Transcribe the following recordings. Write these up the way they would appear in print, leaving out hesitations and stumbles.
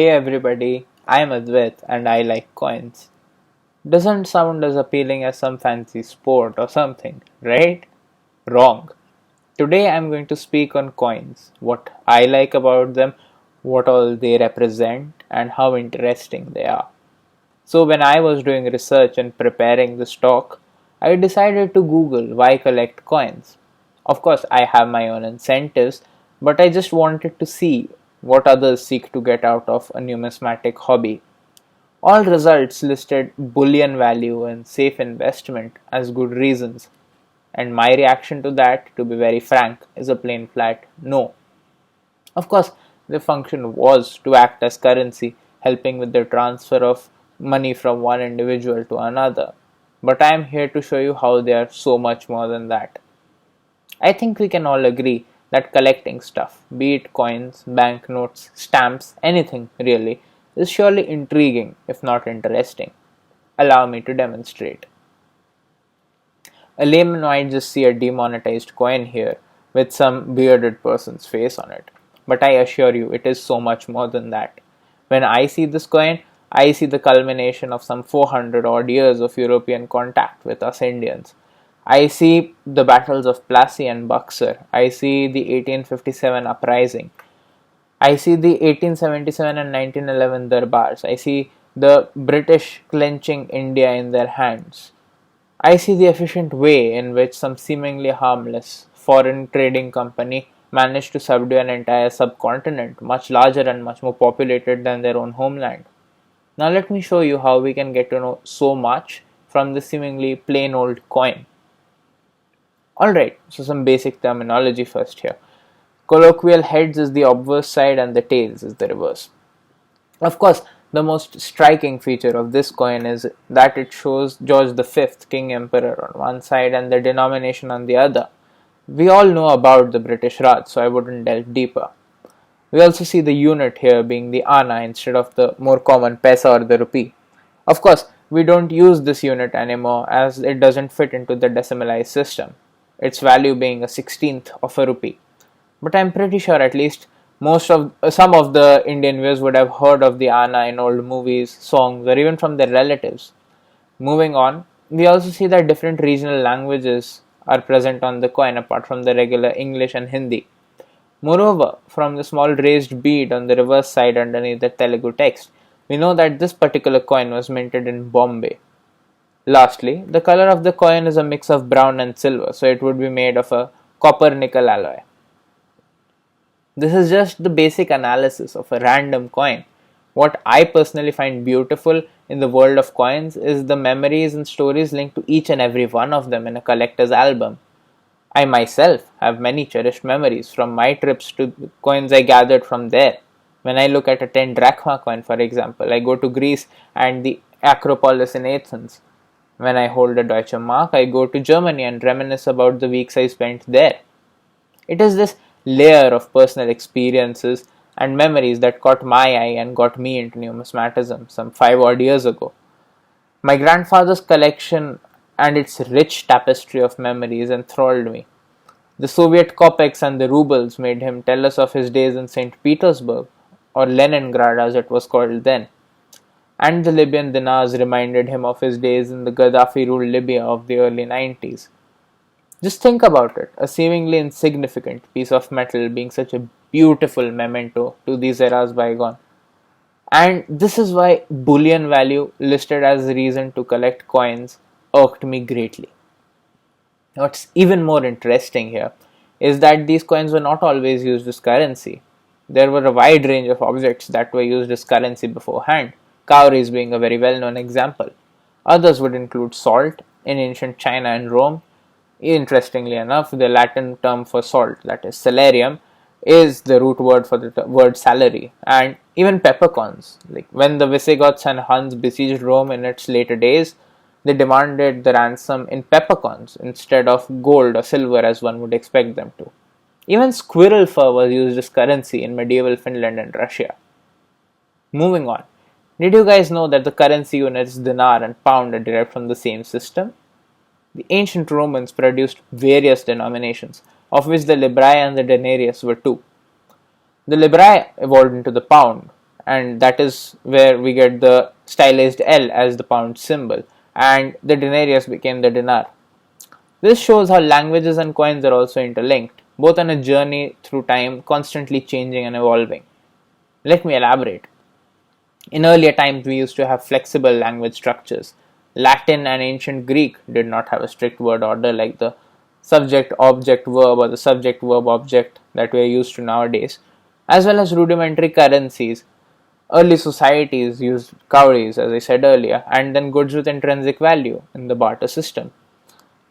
Hey everybody, I'm Advait and I like coins. Doesn't sound as appealing as some fancy sport or something, right? Wrong. Today I'm going to speak on coins, what I like about them, what all they represent, and how interesting they are. So, when I was doing research and preparing this talk, I decided to Google why collect coins. Of course, I have my own incentives, but I just wanted to see what others seek to get out of a numismatic hobby. All results listed bullion value and safe investment as good reasons, and my reaction to that, to be very frank, is a plain flat no. Of course, the function was to act as currency, helping with the transfer of money from one individual to another. But I am here to show you how they are so much more than that. I think we can all agree that collecting stuff, be it coins, banknotes, stamps, anything really, is surely intriguing if not interesting. Allow me to demonstrate. A layman might just see a demonetized coin here with some bearded person's face on it. But I assure you, it is so much more than that. When I see this coin, I see the culmination of some 400 odd years of European contact with us Indians. I see the battles of Plassey and Buxar. I see the 1857 uprising. I see the 1877 and 1911 Darbars. I see the British clenching India in their hands. I see the efficient way in which some seemingly harmless foreign trading company managed to subdue an entire subcontinent, much larger and much more populated than their own homeland. Now, let me show you how we can get to know so much from the seemingly plain old coin. Alright, so some basic terminology first here. Colloquial heads is the obverse side and the tails is the reverse. Of course, the most striking feature of this coin is that it shows George V, King Emperor on one side and the denomination on the other. We all know about the British Raj, so I wouldn't delve deeper. We also see the unit here being the Anna instead of the more common Paisa or the rupee. Of course, we don't use this unit anymore as it doesn't fit into the decimalized system, its value being a 16th of a rupee. But I'm pretty sure at least some of the Indian viewers would have heard of the Anna in old movies, songs, or even from their relatives. Moving on, we also see that different regional languages are present on the coin apart from the regular English and Hindi. Moreover, from the small raised bead on the reverse side underneath the Telugu text, we know that this particular coin was minted in Bombay. Lastly, the color of the coin is a mix of brown and silver, so it would be made of a copper nickel alloy. This is just the basic analysis of a random coin. What I personally find beautiful in the world of coins is the memories and stories linked to each and every one of them in a collector's album. I myself have many cherished memories from my trips to the coins I gathered from there. When I look at a 10 drachma coin, for example, I go to Greece and the Acropolis in Athens. When I hold a Deutsche Mark, I go to Germany and reminisce about the weeks I spent there. It is this layer of personal experiences and memories that caught my eye and got me into numismatism some 5 odd years ago. My grandfather's collection and its rich tapestry of memories enthralled me. The Soviet kopecks and the rubles made him tell us of his days in St. Petersburg, or Leningrad as it was called then. And the Libyan dinars reminded him of his days in the Gaddafi ruled Libya of the early 90s. Just think about it, a seemingly insignificant piece of metal being such a beautiful memento to these eras bygone. And this is why bullion value listed as reason to collect coins irked me greatly. What's even more interesting here is that these coins were not always used as currency. There were a wide range of objects that were used as currency beforehand, cowries being a very well known example. Others would include salt in ancient China and Rome. Interestingly enough, the Latin term for salt, that is salarium, is the root word for the word salary, and even peppercorns. Like when the Visigoths and Huns besieged Rome in its later days, they demanded the ransom in peppercorns instead of gold or silver as one would expect them to. Even squirrel fur was used as currency in medieval Finland and Russia. Moving on, did you guys know that the currency units dinar and pound are derived from the same system? The ancient Romans produced various denominations, of which the libri and the denarius were two. The libri evolved into the pound, and that is where we get the stylized L as the pound symbol, and the denarius became the dinar. This shows how languages and coins are also interlinked, both on a journey through time, constantly changing and evolving. Let me elaborate. In earlier times, we used to have flexible language structures. Latin and ancient Greek did not have a strict word order like the subject object verb or the subject verb object that we are used to nowadays, as well as rudimentary currencies. Early societies used cowries, as I said earlier, and then goods with intrinsic value in the barter system.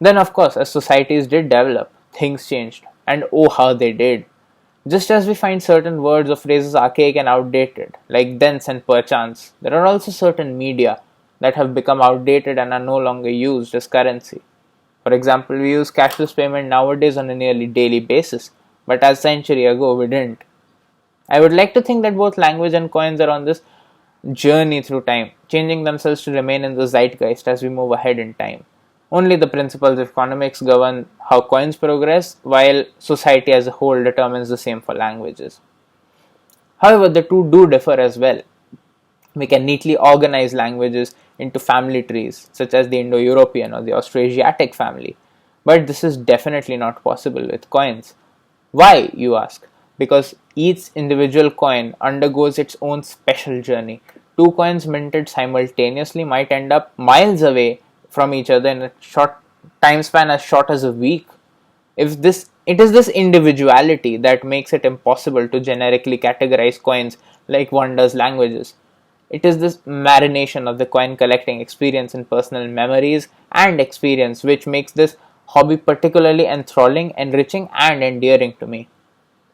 Then, of course, as societies did develop, things changed, and oh, how they did. Just as we find certain words or phrases archaic and outdated, like thence and perchance, there are also certain media that have become outdated and are no longer used as currency. For example, we use cashless payment nowadays on a nearly daily basis, but as a century ago we didn't. I would like to think that both language and coins are on this journey through time, changing themselves to remain in the zeitgeist as we move ahead in time. Only the principles of economics govern how coins progress, while society as a whole determines the same for languages. However, the two do differ as well. We can neatly organize languages into family trees, such as the Indo-European or the Austroasiatic family, but this is definitely not possible with coins. Why, you ask? Because each individual coin undergoes its own special journey. Two coins minted simultaneously might end up miles away from each other in a short time span as short as a week. It is this individuality that makes it impossible to generically categorize coins like one does languages. It is this marination of the coin collecting experience in personal memories and experience which makes this hobby particularly enthralling, enriching, and endearing to me.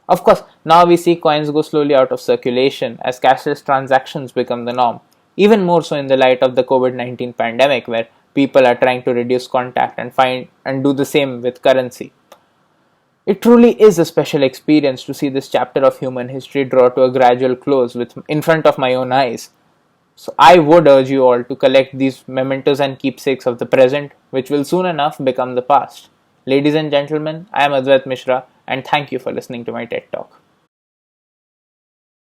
Of course, now we see coins go slowly out of circulation as cashless transactions become the norm, even more so in the light of the COVID-19 pandemic, where people are trying to reduce contact and find and do the same with currency. It truly is a special experience to see this chapter of human history draw to a gradual close in front of my own eyes. So I would urge you all to collect these mementos and keepsakes of the present, which will soon enough become the past. Ladies and gentlemen, I am Advait Mishra, and thank you for listening to my TED Talk.